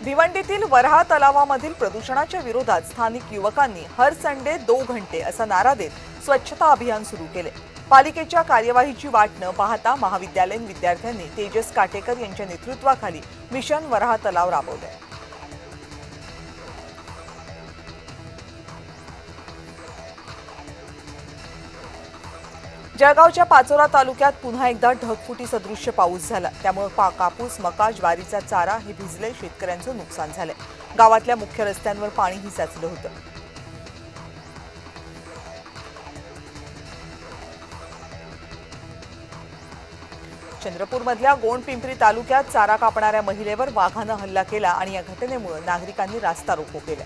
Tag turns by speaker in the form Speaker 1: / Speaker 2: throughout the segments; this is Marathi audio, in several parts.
Speaker 1: भिवंडीतील वऱ्हा तलावामधील प्रदूषणाच्या विरोधात स्थानिक युवकांनी हर संडे 2 घंटे असा नारा देत स्वच्छता अभियान सुरू केले। पालिकेच्या कार्यवाहीची वाट न पाहता महाविद्यालयीन विद्यार्थ्यांनी तेजस काटेकर यांच्या नेतृत्वाखाली मिशन वऱ्हा तलाव राबवले। जळगावच्या पाचोरा तालुक्यात पुन्हा एकदा ढगफुटी सदृश्य पाऊस झाला। त्यामुळे कापूस, मका, ज्वारीचा चारा हे भिजले, शेतकऱ्यांचं नुकसान झाले। गावातल्या मुख्य रस्त्यांवर पाणीही साचलं होतं। चंद्रपूरमधल्या गोंडपिंपरी तालुक्यात चारा कापणाऱ्या महिलेवर वाघानं हल्ला केला आणि या घटनेमुळे नागरिकांनी रास्ता रोको केला।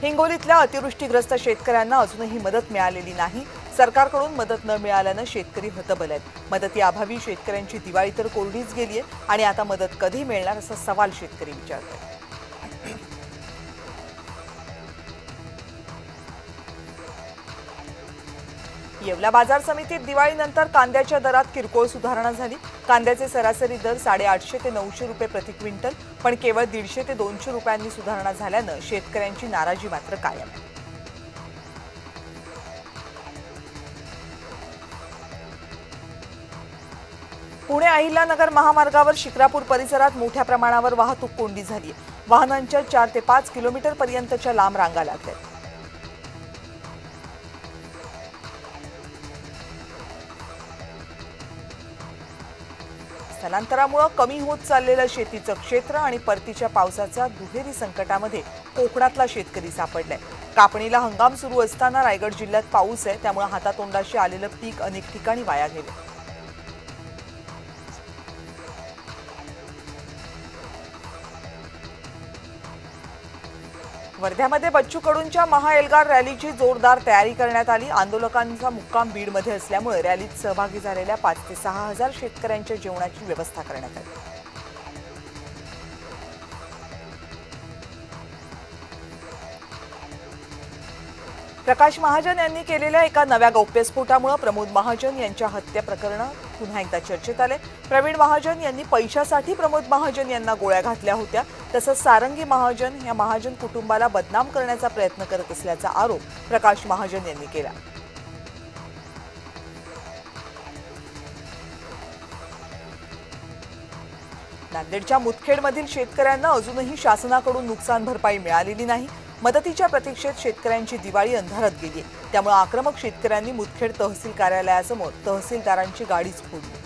Speaker 1: हिंगोलीतल्या अतिवृष्टीग्रस्त शेतकऱ्यांना अजूनही मदत मिळालेली नाही। सरकारकडून मदत न मिळाल्यानं शेतकरी हतबल आहेत। मदतीअभावी शेतकऱ्यांची दिवाळी तर कोरडीच गेलीये आणि आता मदत कधी मिळणार असा सवाल शेतकरी विचारतात। येवला बाजार समितीत दिवाळीनंतर कांद्याच्या दरात किरकोळ सुधारणा झाली। कांद्याचे सरासरी दर 850 ते 900 रुपये प्रति क्विंटल, पण केवळ 150 ते 200 रुपयांनी सुधारणा झाल्यानं शेतकऱ्यांची नाराजी मात्र कायम आहे। पुणे अहिल्यानगर महामार्गावर शिक्रापूर परिसरात मोठ्या प्रमाणावर वाहतूक कोंडी झाली आहे। वाहनांच्या 4 ते 5 किलोमीटर पर्यंतच्या लांब रांगा लागल्या। स्थलांतरामुळे कमी होत चाललेलं शेतीचं क्षेत्र आणि परतीच्या पावसाच्या दुहेरी संकटामध्ये कोकणातला शेतकरी सापडलाय। कापणीला हंगाम सुरू असताना रायगड जिल्ह्यात पाऊस आहे, त्यामुळे हातातोंडाशी आलेलं पीक अनेक ठिकाणी वाया गेले। वर्ध्यामध्ये बच्चू कडूंच्या महाएल्गार रॅलीची जोरदार तयारी करण्यात आली। आंदोलकांचा मुक्काम बीडमध्ये असल्यामुळे रॅलीत सहभागी झालेल्या 5 ते 6 हजार शेतकऱ्यांच्या जेवणाची व्यवस्था करण्यात आली। प्रकाश महाजन यांनी केलेल्या एका नव्या गौप्यस्फोटामुळे प्रमोद महाजन यांच्या हत्या प्रकरण पुन्हा एकदा चर्चेत आले। प्रवीण महाजन यांनी पैशासाठी प्रमोद महाजन यांना गोळ्या घातल्या होत्या। तसंच सारंगी महाजन या महाजन कुटुंबाला बदनाम करण्याचा प्रयत्न करत असल्याचा आरोप प्रकाश महाजन यांनी केला। नांदेडच्या मुदखेडमधील शेतकऱ्यांना अजूनही शासनाकडून नुकसान भरपाई मिळालेली नाही। मदतीच्या प्रतीक्षेत शेतकऱ्यांची दिवाळी अंधारात गेली, त्यामुळे आक्रमक शेतकऱ्यांनी मुदखेड तहसील कार्यालयासमोर तहसीलदारांची गाडीच फोडली।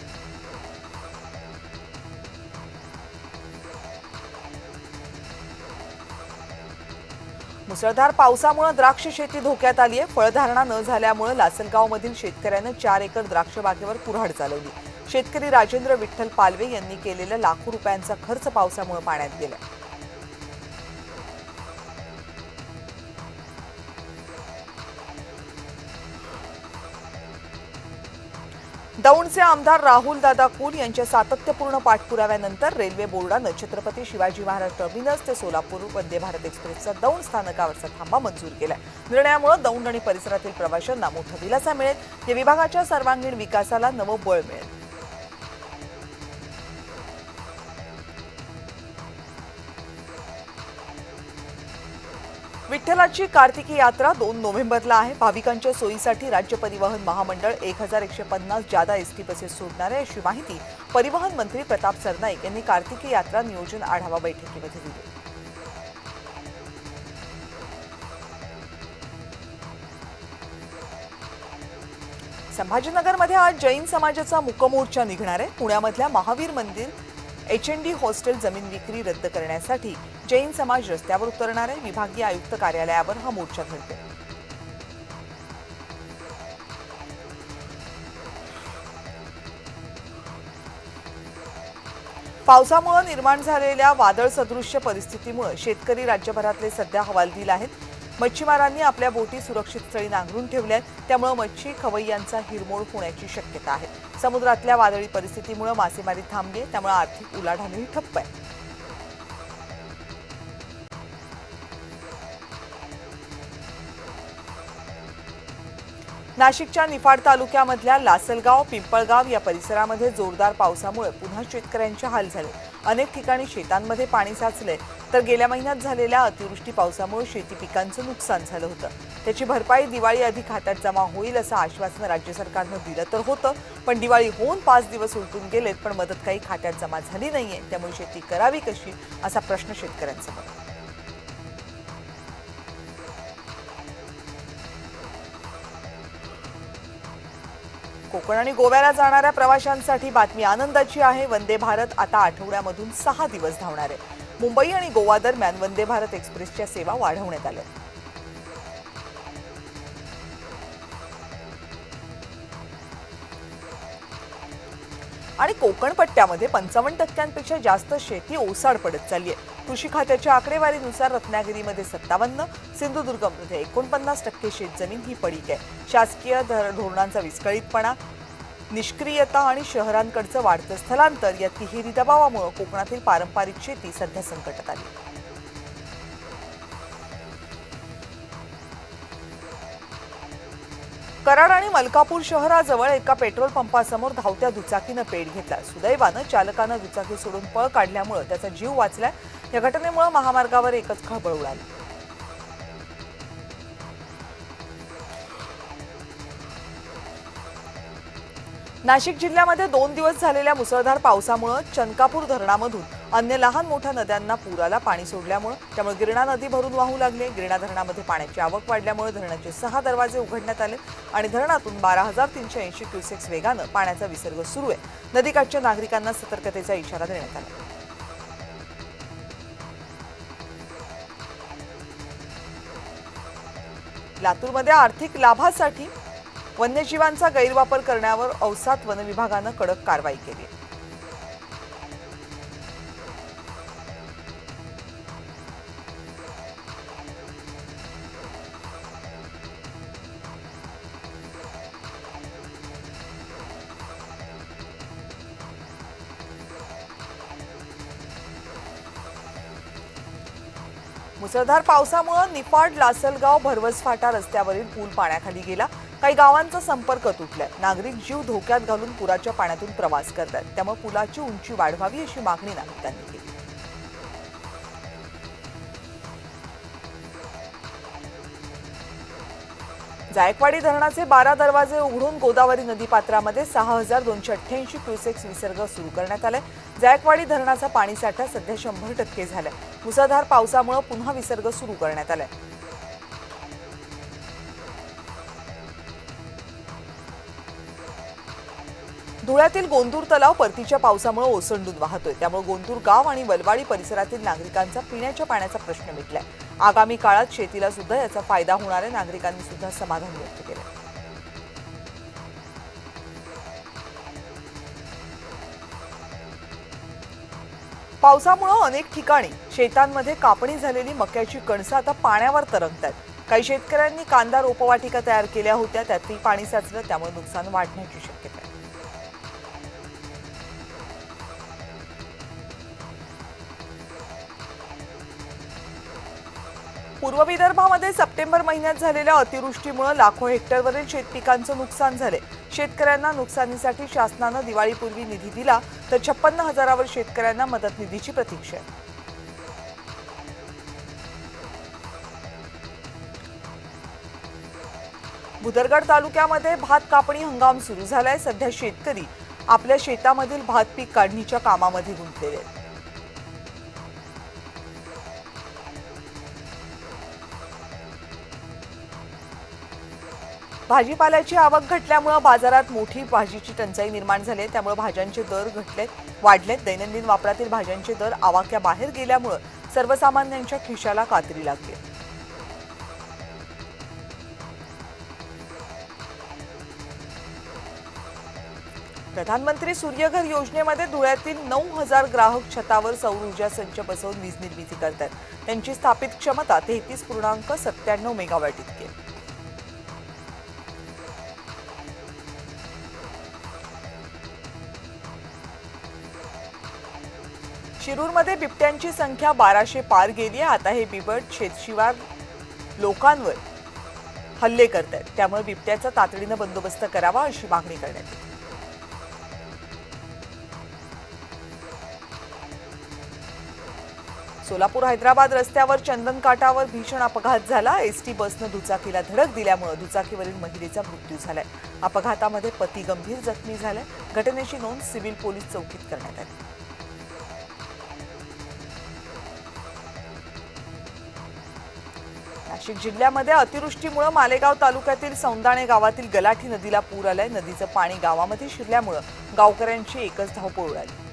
Speaker 1: मुसळधार पावसामुळे द्राक्ष शेती धोक्यात आली आहे। फळधारणा न झाल्यामुळे लासलगावमधील शेतकऱ्यांनी 4 एकर द्राक्ष बागेवर कुऱ्हाड चालवली। शेतकरी राजेंद्र विठ्ठल पालवे यांनी केलेला लाखो रुपयांचा खर्च पावसामुळे पाण्यात गेला। दौंडचे आमदार राहुल दादा कुल यांच्या सातत्यपूर्ण पाठपुराव्यानंतर रेल्वे बोर्डानं छत्रपती शिवाजी महाराज टर्मिनस ते सोलापूर वंदे भारत एक्सप्रेसचा दौंड स्थानकावरचा थांबा मंजूर केला। निर्णयामुळे दौंड आणि परिसरातील प्रवाशांना मोठा दिलासा मिळेल। या विभागाच्या सर्वांगीण विकासाला नवं बळ मिळेल। विठ्ठलाची कार्तिकी यात्रा 2 नोव्हेंबरला आहे। भाविकांच्या सोयीसाठी राज्य परिवहन महामंडळ 1150 जादा एसटी बसेस सोडणार आहे, अशी माहिती परिवहन मंत्री प्रताप सरनाईक यांनी कार्तिकी यात्रा नियोजन आढावा बैठकीमध्ये दिली। संभाजीनगरमध्ये आज जैन समाजाचा मुकमोर्चा निघणार आहे। पुण्यामधल्या महावीर मंदिर HND हॉस्टेल जमीन विक्री रद्द करण्यासाठी जैन समाज रस्त्यावर उतरणार आहे। विभागीय आयुक्त कार्यालयावर हा मोर्चा धडकेल। पावसामुळे निर्माण झालेल्या वादळ सदृश्य परिस्थितीमुळे शेतकरी राज्यभरातले सध्या हवालदिल आहेत। मच्छीमारांनी आपल्या बोटी सुरक्षित स्थळी नांगरून ठेवल्या आहेत, त्यामुळे मच्छी खवय्यांचा हिरमोड होण्याची शक्यता आहे। समुद्रातल्या वादळी परिस्थितीमुळे मासेमारी थांबली, त्यामुळे आर्थिक उलाढालही ठप्प आहे। नाशिकच्या निफाड तालुक्यामधल्या लासलगाव, पिंपळगाव या परिसरामध्ये जोरदार पावसामुळे पुन्हा शेतकऱ्यांचे हाल झाले। अनेक ठिकाणी शेतांमध्ये पाणी साचले, तर गेल्या महिन्यात झालेल्या अतिवृष्टी पावसामुळे शेती पिकांचं नुकसान झालं होतं। त्याची भरपाई दिवाळी आधी खात्यात जमा होईल असं आश्वासन राज्य सरकारनं दिलं तर होतं, पण दिवाळी होऊन 5 दिवस उलटून गेलेत, पण मदत काही खात्यात जमा झाली नाहीये। त्यामुळे शेती करावी कशी असा प्रश्न शेतकऱ्यांसमोर आहे। कोकण आणि गोव्याला जाणाऱ्या प्रवाशांसाठी बातमी आनंदाची आहे। वंदे भारत आता आठवड्यामधून 6 दिवस धावणार आहे। मुंबई आणि गोवा दरम्यान वंदे भारत एक्सप्रेसच्या सेवा वाढवण्यात आल्या। आणि कोकण पट्ट्यामध्ये 55% जास्त शेती ओसाड पडत चालली आहे। कृषी खात्याच्या आकडेवारीनुसार रत्नागिरीमध्ये 57, सिंधुदुर्गमध्ये 49% शेतजमीन ही पडीक आहे। शासकीय धोरणांचा विस्कळीतपणा, निष्क्रियता आणि शहरांकडचं वाढतं स्थलांतर या तिहेरी दबावामुळे कोकणातील पारंपरिक शेती सध्या संकटात आली। कराड आणि मलकापूर शहराजवळ एका पेट्रोल पंपासमोर धावत्या दुचाकीनं पेट घेतला। सुदैवानं चालकानं दुचाकी सोडून पळ काढल्यामुळे त्याचा जीव वाचलाय। या घटनेमुळे महामार्गावर एकच खळबळ उडाली। नाशिक जिल्ह्यामध्ये 2 दिवस झालेल्या मुसळधार पावसामुळे चनकापूर धरणामधून अन्य लहान मोठ्या नद्यांना पुराला पाणी सोडल्यामुळे त्यामुळे गिरणा नदी भरून वाहू लागली। गिरणा धरणामध्ये पाण्याची आवक वाढल्यामुळे धरणाचे 6 दरवाजे उघडण्यात आले आणि धरणातून 12,380 क्युसेक्स वेगानं पाण्याचा विसर्ग सुरू आहे। नदीकाठच्या नागरिकांना सतर्कतेचा इशारा देण्यात आला। लातूरमध्ये आर्थिक लाभासाठी वन्यजीवांचा गैरवापर करण्यावर औसात वन विभागानं कडक कारवाई केली। मुसळधार पावसामुळे निफाड लासलगाव भरवस फाटा रस्त्यावरील पूल पाण्याखाली गेला। काही गावांचा संपर्क तुटलाय। नागरिक जीव धोक्यात घालून पुराच्या पाण्यातून प्रवास करतात, त्यामुळे पुलाची उंची वाढवावी अशी मागणी नागरिकांनी केली। जायकवाडी धरणाचे 12 दरवाजे उघडून गोदावरी नदीपात्रामध्ये 6,288 क्युसेक्स विसर्ग सुरू करण्यात आलाय। जायकवाडी धरणाचा पाणीसाठा सध्या 100% झालाय। मुसळधार पावसामुळे पुन्हा विसर्ग सुरू करण्यात आलाय। धुळ्यातील गोंदूर तलाव परतीच्या पावसामुळे ओसंडून वाहतोय, त्यामुळे गोंदूर गाव आणि वलवाडी परिसरातील नागरिकांचा पिण्याच्या पाण्याचा प्रश्न मिटलाय। आगामी काळात शेतीला सुद्धा याचा फायदा होणार आहे। नागरिकांनी सुद्धा समाधान व्यक्त केलं। पावसामुळे अनेक ठिकाणी शेतांमध्ये कापणी झालेली मक्याची कणसं आता पाण्यावर तरंगतात। काही शेतकऱ्यांनी कांदा रोपवाटिका तयार केल्या होत्या, त्यातही पाणी साचलं, त्यामुळे नुकसान वाढण्याची शक्यता आहे। पूर्व विदर्भामध्ये सप्टेंबर महिन्यात झालेल्या अतिवृष्टीमुळे लाखो हेक्टरवरील शेतपिकांचं नुकसान झाले। शेतकऱ्यांना नुकसानीसाठी शासनानं दिवाळीपूर्वी निधी दिला, तर 56,000वर शेतकऱ्यांना मदत निधीची प्रतीक्षा आहे। भुदरगड तालुक्यामध्ये भात कापणी हंगाम सुरू झालाय। सध्या शेतकरी आपल्या शेतामधील भात पीक काढणीच्या कामामध्ये गुंतलेले आहेत। भाजीपाल्याची आवक घटल्यामुळे बाजारात मोठी भाजीची टंचाई निर्माण झाली, त्यामुळे भाज्यांचे दर वाढलेत। दैनंदिन वापरातील भाज्यांचे दर आवाक्याबाहेर गेल्यामुळे सर्वसामान्यांच्या खिशाला कात्री लागली। प्रधानमंत्री सूर्यघर योजनेमध्ये धुळ्यातील 9,000 ग्राहक छतावर सौर ऊर्जा संच बसवून वीज निर्मिती करतात। त्यांची स्थापित क्षमता 33.97 मेगावॅट इतकी आहे। शिरूरमध्ये बिबट्यांची संख्या 1200 पार गेली आहे। आता हे बिबट शेतशिवार लोकांवर हल्ले करत आहेत, त्यामुळे बिबट्याचा तातडीनं बंदोबस्त करावा अशी मागणी करण्यात येते. सोलापूर हैदराबाद रस्त्यावर चंदनकाठावर भीषण अपघात झाला. एसटी बसनं दुचाकीला धडक दिल्यामुळे दुचाकीवरील महिलेचा मृत्यू झालाय. अपघातामध्ये पती गंभीर जखमी झालाय. घटनेची नोंद सिव्हिल पोलीस चौकीत करण्यात आली. नाशिक जिल्ह्यामध्ये अतिवृष्टीमुळे मालेगाव तालुक्यातील सौंदाणे गावातील गलाठी नदीला पूर आलाय. नदीचं पाणी गावामध्ये शिरल्यामुळे गावकऱ्यांची एकच धावपळ उडाली.